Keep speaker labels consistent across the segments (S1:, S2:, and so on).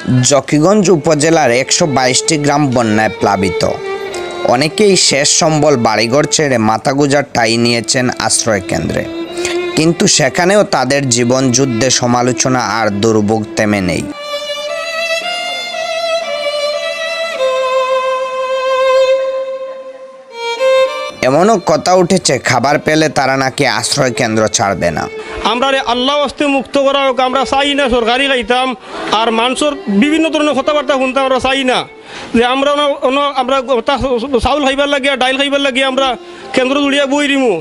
S1: জকিগঞ্জ উপজেলার ১২২টি গ্রাম বন্যায় প্লাবিত। অনেকেই শেষ সম্বল বাড়িঘর ছেড়ে মাথাগোঁজার ঠাঁই নিয়েছেন আশ্রয় কেন্দ্রে, কিন্তু সেখানেও তাদের জীবন যুদ্ধে সমালোচনা আর দুর্ভোগ থেমে নেই। এমনও কথা উঠেছে, খাবার পেলে তারা নাকি আশ্রয় কেন্দ্র ছাড়বে না।
S2: আমরা আল্লাহ আস্তে মুক্ত করা হোক, আমরা চাই না সরকারি খাইতাম আর মানুষের বিভিন্ন ধরনের কথাবার্তা শুনতাম। আমরা চাই না যে আমরা আমরা চাউল খাইবার লাগিয়া ডাইল খাইবার লাগিয়া আমরা কেন্দ্র জুড়িয়া বই দিমু।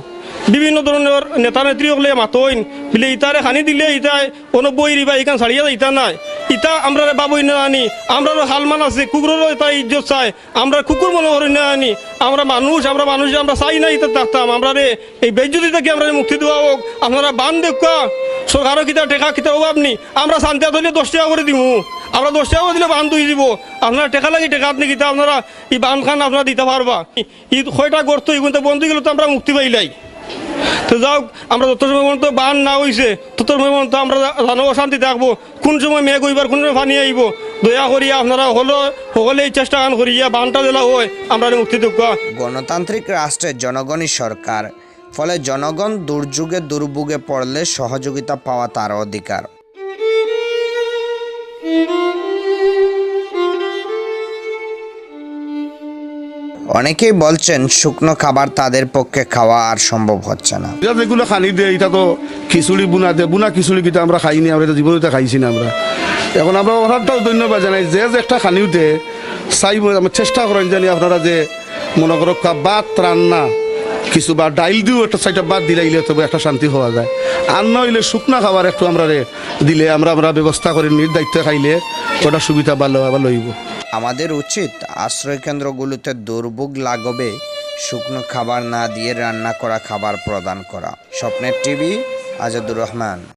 S2: বিভিন্ন ধরনের নেতা নেত্রী হলে মাতইন বলে ইটারে খানি দিলে ইটাই কোনো বই দিবা, এখান ছাড়িয়া ইটা নাই। ইটা আমরা বাবই না আনি, আমরা হালমান আছে কুকুরেরও এটা ইজ্জত চাই, আমরা কুকুর মনে করি না আনি। আমরা মানুষ আমরা চাই না ইটা থাকতাম। আমরা এই বেজ্জতি থেকে আমরা মুক্তি দেওয়া হোক। আপনারা বান দেখা সরকারও কিতা টেকা কিতা অভাব নি, আমরা শান্তি ধরলে 10 টাকা করে দিমু। আমরা 10 টাকা দিলে বান তুই দিব। আপনারা টেকা লাগি টেকা আপনি কিতা আপনারা এই বান খান আপনারা দিতে পারবা। ঈদ কয়টা গর্ত এগুলো বন্ধ গেলে তো আমরা মুক্তি পাইলাই। তো যাও, আমরা যত সময় পর্যন্ত বান না হয়েছে তত সময় পর্যন্ত আমরা জানো অশান্তি থাকবো। কোন সময় মেঘ হইবার, কোন সময় পানি আইব, দয়া করিয়া আপনারা সকলেই চেষ্টা গান করিয়া বানটা দিলা হয় আমরা মুক্তি দেখা।
S1: গণতান্ত্রিক রাষ্ট্রের জনগণই সরকার, ফলে জনগণ দুর্যোগে দুর্ভোগে পড়লে সহযোগিতা পাওয়া তার অধিকার। অনেকেই বলছেন শুকনো খাবার তাদের পক্ষে খাওয়া আর সম্ভব হচ্ছে না।
S3: যেগুলো খানি দেয় এটা তো খিচুড়ি বুনা দেয়, বুনা খিচুড়ি কিন্তু আমরা খাইনি, আমরা জীবনে খাইছি না। আমরা এখন আমরা অর্ডারটাও ধন্যবাদ জানাই যে একটা খানিওতে চাইব আমরা চেষ্টা করেন জানি আপনারা যে মনে করো ভাত রান্না কিছু বা ডাইল দিও একটা সাইডটা বাদ দিলাইলে তবে একটা শান্তি হওয়া যায়। আর নইলে শুকনা খাবার একটু আমরা দিলে আমরা ব্যবস্থা করে নির্দায়িত্ব খাইলে ওটা সুবিধা ভালো আবার লইব।
S1: আমাদের উচিত আশ্রয় কেন্দ্রগুলোতে দুর্ভোগ লাগবে শুকনো খাবার না দিয়ে রান্না করা খাবার প্রদান করা। স্বপ্নের টিভি, আজাদুর রহমান।